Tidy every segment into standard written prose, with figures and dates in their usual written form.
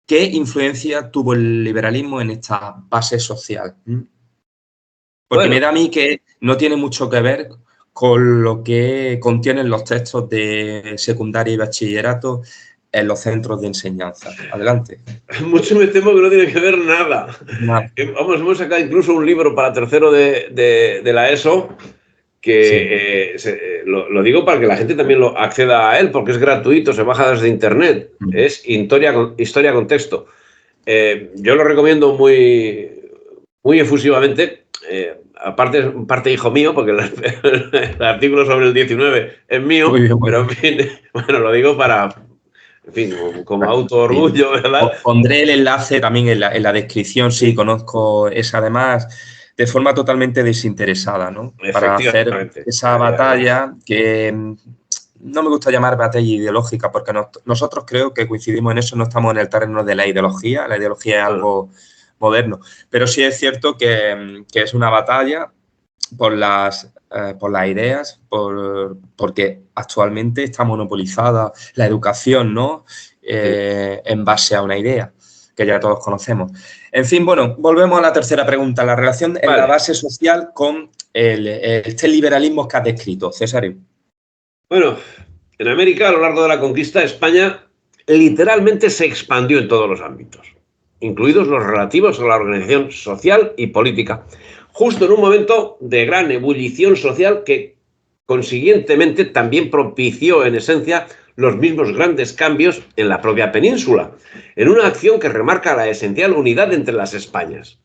¿qué influencia tuvo el liberalismo en esta base social? Porque me da a mí que no tiene mucho que ver con lo que contienen los textos de secundaria y bachillerato en los centros de enseñanza. Adelante. Mucho me temo que no tiene que ver nada. Vamos, hemos sacado incluso un libro para tercero de la ESO, que lo digo para que la gente también lo acceda a él, porque es gratuito, se baja desde internet. Es Historia con texto. Yo lo recomiendo muy, muy efusivamente. Aparte hijo mío, porque el artículo sobre el 19 es mío, pero en fin, bueno, lo digo para, en fin, como auto-orgullo, ¿verdad? Pondré el enlace también en la descripción, sí, conozco esa, además, de forma totalmente desinteresada, ¿no? Para hacer esa batalla que no me gusta llamar batalla ideológica, porque nosotros creo que coincidimos en eso, no estamos en el terreno de la ideología es algo moderno, pero sí es cierto que es una batalla por las ideas, porque actualmente está monopolizada la educación, ¿no? En base a una idea que ya todos conocemos. En fin, bueno, volvemos a la tercera pregunta, la relación en la base social con este liberalismo que has descrito, Cesario. Bueno, en América, a lo largo de la conquista, España literalmente se expandió en todos los ámbitos, incluidos los relativos a la organización social y política, justo en un momento de gran ebullición social que, consiguientemente, también propició, en esencia, los mismos grandes cambios en la propia península, en una acción que remarca la esencial unidad entre las Españas.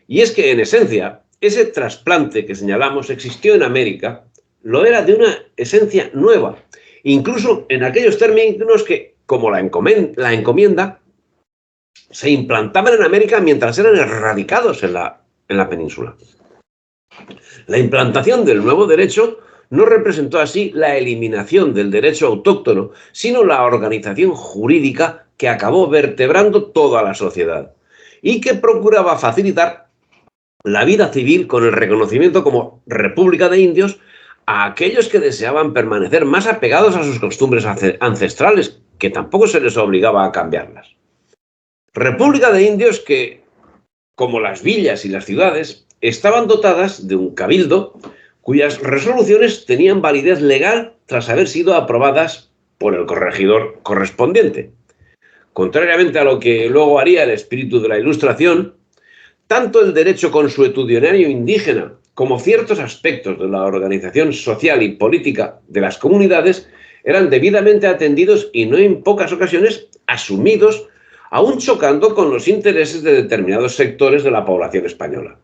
Y es que, en esencia, ese trasplante que señalamos existió en América, lo era de una esencia nueva, incluso en aquellos términos que, como la encomienda, se implantaban en América mientras eran erradicados en la península. La implantación del nuevo derecho no representó así la eliminación del derecho autóctono, sino la organización jurídica que acabó vertebrando toda la sociedad y que procuraba facilitar la vida civil con el reconocimiento como República de Indios a aquellos que deseaban permanecer más apegados a sus costumbres ancestrales, que tampoco se les obligaba a cambiarlas. República de Indios que, como las villas y las ciudades, estaban dotadas de un cabildo cuyas resoluciones tenían validez legal tras haber sido aprobadas por el corregidor correspondiente. Contrariamente a lo que luego haría el espíritu de la Ilustración, tanto el derecho consuetudinario indígena como ciertos aspectos de la organización social y política de las comunidades eran debidamente atendidos y no en pocas ocasiones asumidos, aún chocando con los intereses de determinados sectores de la población española.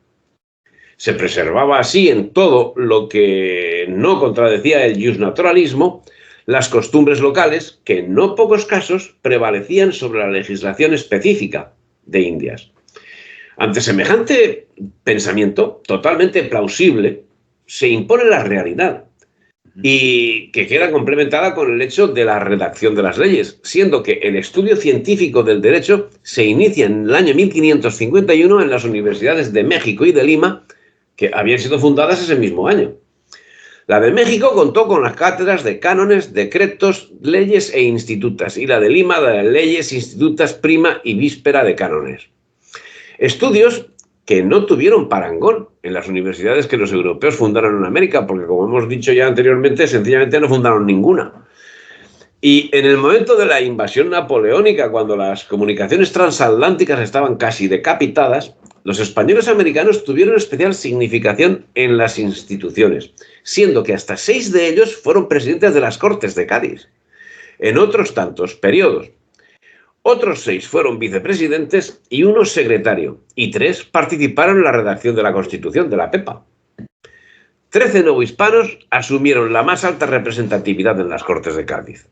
Se preservaba así en todo lo que no contradecía el justnaturalismo, las costumbres locales que en no pocos casos prevalecían sobre la legislación específica de Indias. Ante semejante pensamiento totalmente plausible, se impone la realidad y que queda complementada con el hecho de la redacción de las leyes, siendo que el estudio científico del derecho se inicia en el año 1551 en las universidades de México y de Lima, que habían sido fundadas ese mismo año. La de México contó con las cátedras de cánones, decretos, leyes e institutas, y la de Lima de leyes, institutas, prima y víspera de cánones. Estudios que no tuvieron parangón en las universidades que los europeos fundaron en América, porque, como hemos dicho ya anteriormente, sencillamente no fundaron ninguna. Y en el momento de la invasión napoleónica, cuando las comunicaciones transatlánticas estaban casi decapitadas, los españoles americanos tuvieron especial significación en las instituciones, siendo que hasta 6 de ellos fueron presidentes de las Cortes de Cádiz. En otros tantos periodos, otros 6 fueron vicepresidentes y 1 secretario, y 3 participaron en la redacción de la Constitución, de la PEPA. 13 novohispanos asumieron la más alta representatividad en las Cortes de Cádiz.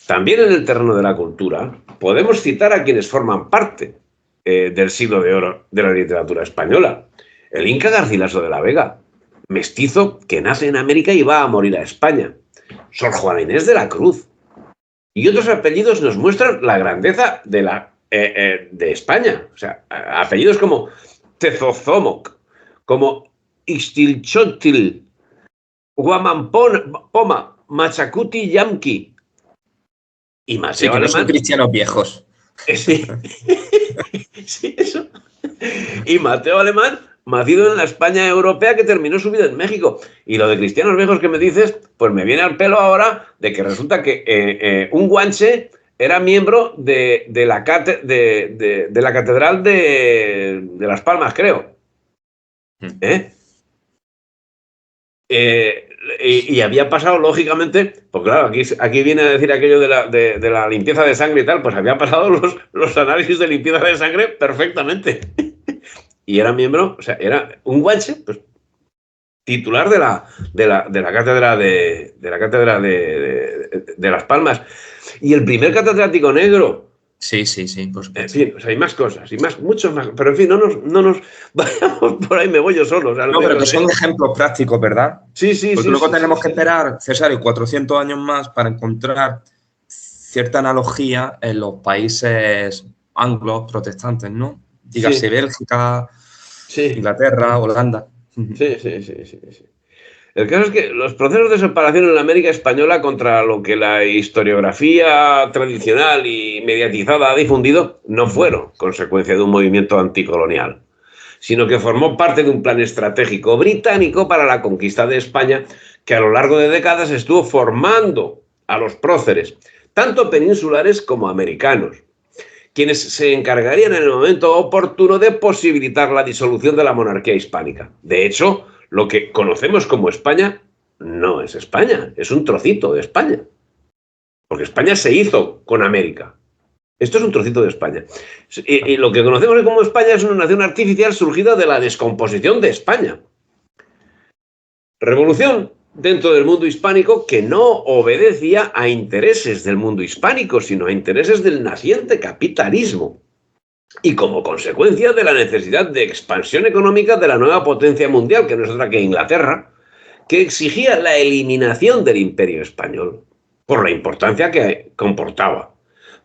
También en el terreno de la cultura podemos citar a quienes forman parte del siglo de oro de la literatura española. El Inca Garcilaso de la Vega, mestizo que nace en América y va a morir a España. Sor Juana Inés de la Cruz. Y otros apellidos nos muestran la grandeza de España. O sea, apellidos como Tezozomoc, como Ixtilchotl, Huamampoma, Machacuti Yamqui y más. Sí, que no son cristianos viejos. Sí, sí, eso. Y Mateo Alemán, nacido en la España europea que terminó su vida en México. Y lo de cristianos viejos que me dices, pues me viene al pelo ahora de que resulta que un guanche era miembro de la catedral de Las Palmas, creo. ¿Eh? Y había pasado, lógicamente, pues claro, aquí viene a decir aquello de la limpieza de sangre y tal, pues habían pasado los análisis de limpieza de sangre perfectamente. Y era miembro, o sea, era un guanche, pues, titular de la cátedra de Las Palmas. Y el primer catedrático negro. Sí, por supuesto. En fin, o sea, hay más cosas, y muchos más. Pero en fin, no nos vayamos por ahí, me voy yo solo. O sea, no, pero que son ejemplos prácticos, ¿verdad? Sí. Porque luego tenemos que esperar, César, 400 años más para encontrar cierta analogía en los países anglos protestantes, ¿no? Dígase Bélgica, Inglaterra, Holanda. Sí. El caso es que los procesos de separación en la América española contra lo que la historiografía tradicional y mediatizada ha difundido no fueron consecuencia de un movimiento anticolonial, sino que formó parte de un plan estratégico británico para la conquista de España que a lo largo de décadas estuvo formando a los próceres, tanto peninsulares como americanos, quienes se encargarían en el momento oportuno de posibilitar la disolución de la monarquía hispánica. De hecho, lo que conocemos como España no es España, es un trocito de España. Porque España se hizo con América. Esto es un trocito de España. Y lo que conocemos como España es una nación artificial surgida de la descomposición de España. Revolución dentro del mundo hispánico que no obedecía a intereses del mundo hispánico, sino a intereses del naciente capitalismo. Y como consecuencia de la necesidad de expansión económica de la nueva potencia mundial, que no es otra que Inglaterra, que exigía la eliminación del Imperio Español, por la importancia que comportaba.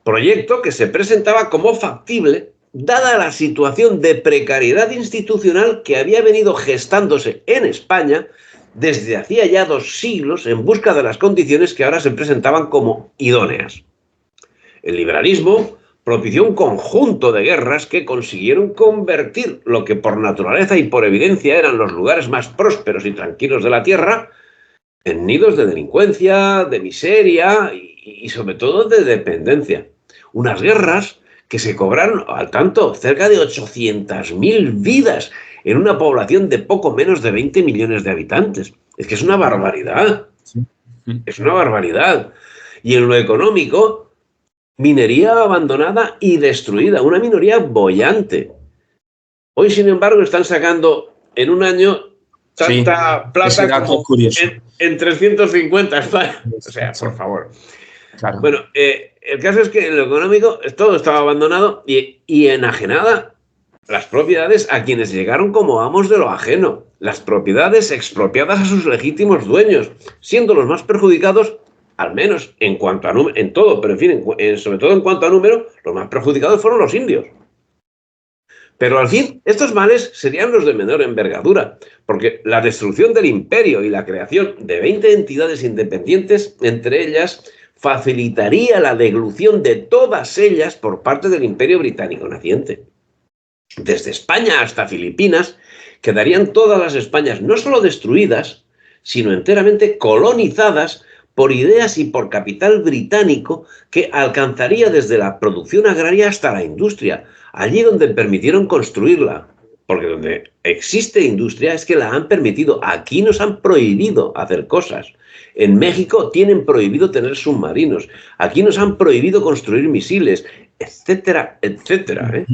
Proyecto que se presentaba como factible, dada la situación de precariedad institucional que había venido gestándose en España desde hacía ya 2 siglos en busca de las condiciones que ahora se presentaban como idóneas. El liberalismo propició un conjunto de guerras que consiguieron convertir lo que por naturaleza y por evidencia eran los lugares más prósperos y tranquilos de la tierra en nidos de delincuencia, de miseria y sobre todo de dependencia. Unas guerras que se cobraron al tanto cerca de 800.000 vidas en una población de poco menos de 20 millones de habitantes. Es que es una barbaridad. Es una barbaridad. Y en lo económico, minería abandonada y destruida, una minoría boyante. Hoy, sin embargo, están sacando en un año tanta plata como en 350. O sea, por favor. Claro. Bueno, el caso es que en lo económico todo estaba abandonado y enajenada las propiedades a quienes llegaron como amos de lo ajeno. Las propiedades expropiadas a sus legítimos dueños, siendo los más perjudicados, al menos en cuanto a número, en todo, pero en fin, sobre todo en cuanto a número, los más perjudicados fueron los indios. Pero al fin, estos males serían los de menor envergadura, porque la destrucción del imperio y la creación de 20 entidades independientes, entre ellas, facilitaría la deglución de todas ellas por parte del imperio británico naciente. Desde España hasta Filipinas, quedarían todas las Españas no solo destruidas, sino enteramente colonizadas por ideas y por capital británico que alcanzaría desde la producción agraria hasta la industria, allí donde permitieron construirla. Porque donde existe industria es que la han permitido. Aquí nos han prohibido hacer cosas. En México tienen prohibido tener submarinos. Aquí nos han prohibido construir misiles, etcétera, etcétera, ¿eh?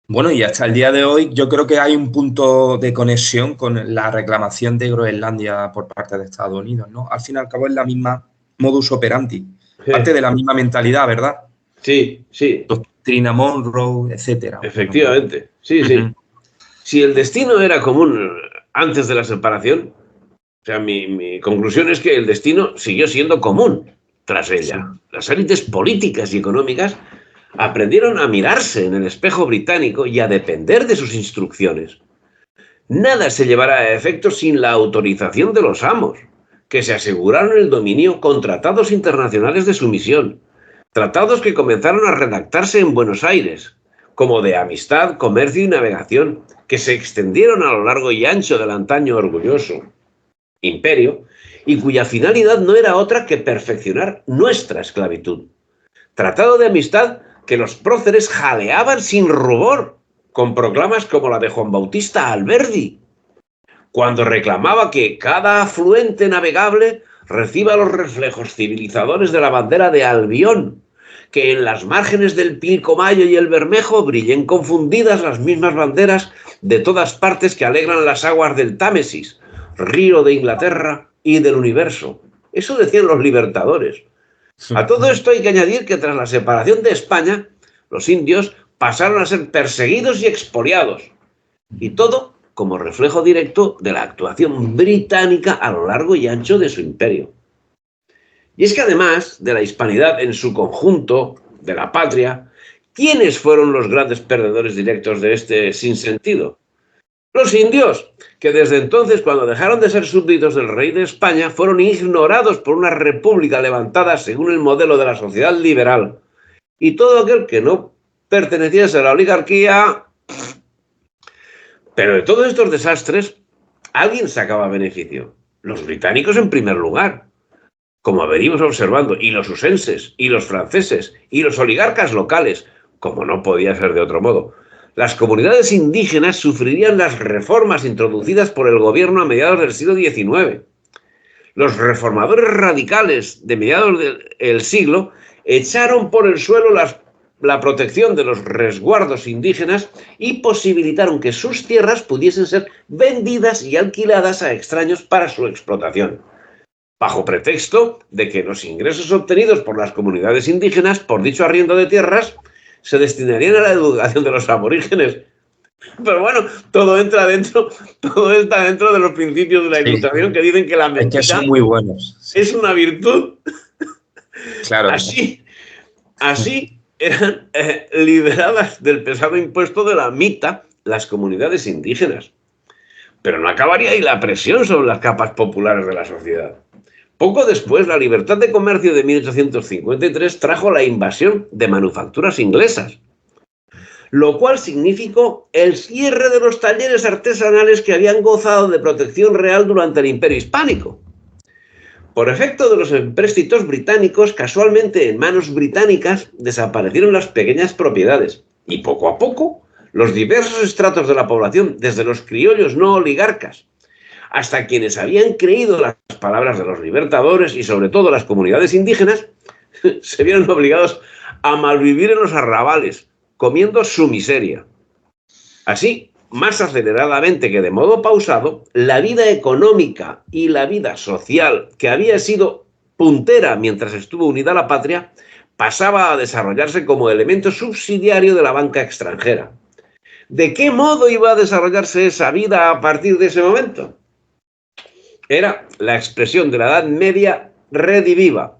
Bueno, y hasta el día de hoy yo creo que hay un punto de conexión con la reclamación de Groenlandia por parte de Estados Unidos, ¿no? Al fin y al cabo es la misma modus operandi, parte de la misma mentalidad, ¿verdad? Sí. Doctrina Monroe, etcétera. Efectivamente, sí. Si el destino era común antes de la separación, o sea, mi conclusión es que el destino siguió siendo común tras ella. Sí. Las élites políticas y económicas aprendieron a mirarse en el espejo británico y a depender de sus instrucciones. Nada se llevará a efecto sin la autorización de los amos, que se aseguraron el dominio con tratados internacionales de sumisión, Tratados que comenzaron a redactarse en Buenos Aires, como de amistad, comercio y navegación, que se extendieron a lo largo y ancho del antaño orgulloso imperio, y cuya finalidad no era otra que perfeccionar nuestra esclavitud. Tratado de amistad que los próceres jaleaban sin rubor, con proclamas como la de Juan Bautista Alberdi, cuando reclamaba que cada afluente navegable reciba los reflejos civilizadores de la bandera de Albión, que en las márgenes del Pilcomayo y el Bermejo brillen confundidas las mismas banderas de todas partes que alegran las aguas del Támesis, río de Inglaterra y del universo. Eso decían los libertadores. A todo esto hay que añadir que tras la separación de España, los indios pasaron a ser perseguidos y expoliados. Y todo como reflejo directo de la actuación británica a lo largo y ancho de su imperio. Y es que además de la hispanidad en su conjunto, de la patria, ¿quiénes fueron los grandes perdedores directos de este sinsentido? Los indios, que desde entonces, cuando dejaron de ser súbditos del rey de España, fueron ignorados por una república levantada según el modelo de la sociedad liberal. Y todo aquel que no perteneciese a la oligarquía. Pero de todos estos desastres, alguien sacaba beneficio. Los británicos en primer lugar, como venimos observando, y los usenses, y los franceses, y los oligarcas locales, como no podía ser de otro modo. Las comunidades indígenas sufrirían las reformas introducidas por el gobierno a mediados del siglo XIX. Los reformadores radicales de mediados del siglo echaron por el suelo la protección de los resguardos indígenas y posibilitaron que sus tierras pudiesen ser vendidas y alquiladas a extraños para su explotación, bajo pretexto de que los ingresos obtenidos por las comunidades indígenas por dicho arriendo de tierras se destinarían a la educación de los aborígenes. Pero bueno, todo está dentro de los principios de la Ilustración, que dicen que la mentira son muy buenos. Es una virtud. Claro. Así eran liberadas del pesado impuesto de la mita las comunidades indígenas. Pero no acabaría ahí la presión sobre las capas populares de la sociedad. Poco después, la libertad de comercio de 1853 trajo la invasión de manufacturas inglesas, lo cual significó el cierre de los talleres artesanales que habían gozado de protección real durante el Imperio Hispánico. Por efecto de los empréstitos británicos, casualmente en manos británicas desaparecieron las pequeñas propiedades y poco a poco los diversos estratos de la población, desde los criollos no oligarcas hasta quienes habían creído las palabras de los libertadores y sobre todo las comunidades indígenas, se vieron obligados a malvivir en los arrabales, comiendo su miseria. Así, más aceleradamente que de modo pausado, la vida económica y la vida social, que había sido puntera mientras estuvo unida a la patria, pasaba a desarrollarse como elemento subsidiario de la banca extranjera. ¿De qué modo iba a desarrollarse esa vida a partir de ese momento? Era la expresión de la Edad Media rediviva.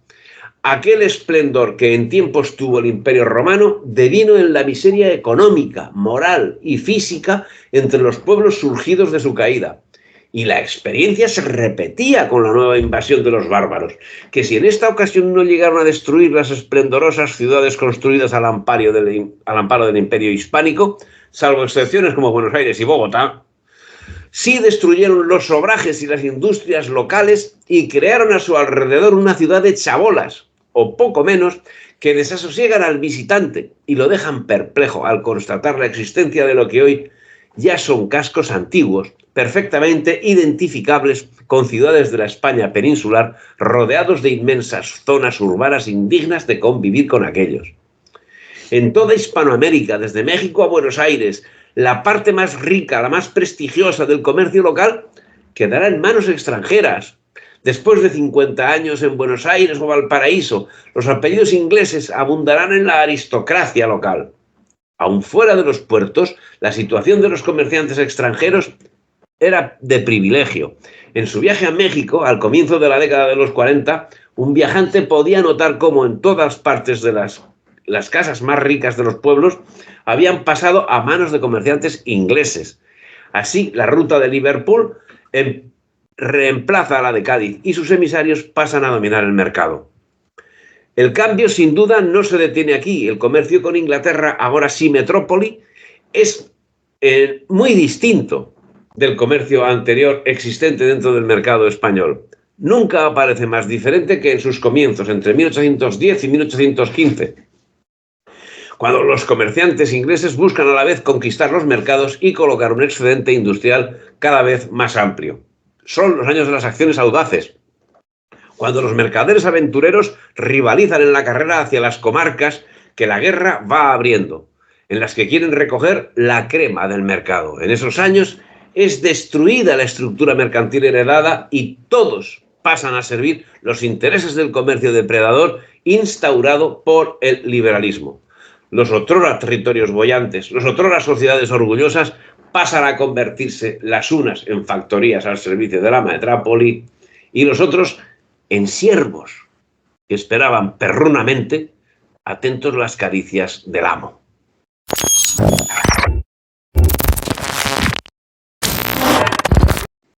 Aquel esplendor que en tiempos tuvo el Imperio Romano devino en la miseria económica, moral y física entre los pueblos surgidos de su caída. Y la experiencia se repetía con la nueva invasión de los bárbaros, que si en esta ocasión no llegaron a destruir las esplendorosas ciudades construidas al amparo del Imperio Hispánico, salvo excepciones como Buenos Aires y Bogotá, sí destruyeron los obrajes y las industrias locales y crearon a su alrededor una ciudad de chabolas, o poco menos, que desasosiegan al visitante y lo dejan perplejo al constatar la existencia de lo que hoy ya son cascos antiguos, perfectamente identificables con ciudades de la España peninsular, rodeados de inmensas zonas urbanas indignas de convivir con aquellos. En toda Hispanoamérica, desde México a Buenos Aires, la parte más rica, la más prestigiosa del comercio local, quedará en manos extranjeras. Después de 50 años en Buenos Aires o Valparaíso, los apellidos ingleses abundarán en la aristocracia local. Aún fuera de los puertos, la situación de los comerciantes extranjeros era de privilegio. En su viaje a México, al comienzo de la década de los 40, un viajante podía notar cómo en todas partes de las casas más ricas de los pueblos habían pasado a manos de comerciantes ingleses. Así, la ruta de Liverpool reemplaza a la de Cádiz y sus emisarios pasan a dominar el mercado. El cambio, sin duda, no se detiene aquí. El comercio con Inglaterra, ahora sí metrópoli, es muy distinto del comercio anterior existente dentro del mercado español. Nunca parece más diferente que en sus comienzos, entre 1810 y 1815, cuando los comerciantes ingleses buscan a la vez conquistar los mercados y colocar un excedente industrial cada vez más amplio. Son los años de las acciones audaces, cuando los mercaderes aventureros rivalizan en la carrera hacia las comarcas que la guerra va abriendo, en las que quieren recoger la crema del mercado. En esos años es destruida la estructura mercantil heredada y todos pasan a servir los intereses del comercio depredador instaurado por el liberalismo. Los otrora territorios boyantes, los otrora sociedades orgullosas, pasan a convertirse las unas en factorías al servicio de la metrópoli y los otros en siervos que esperaban perrunamente atentos las caricias del amo.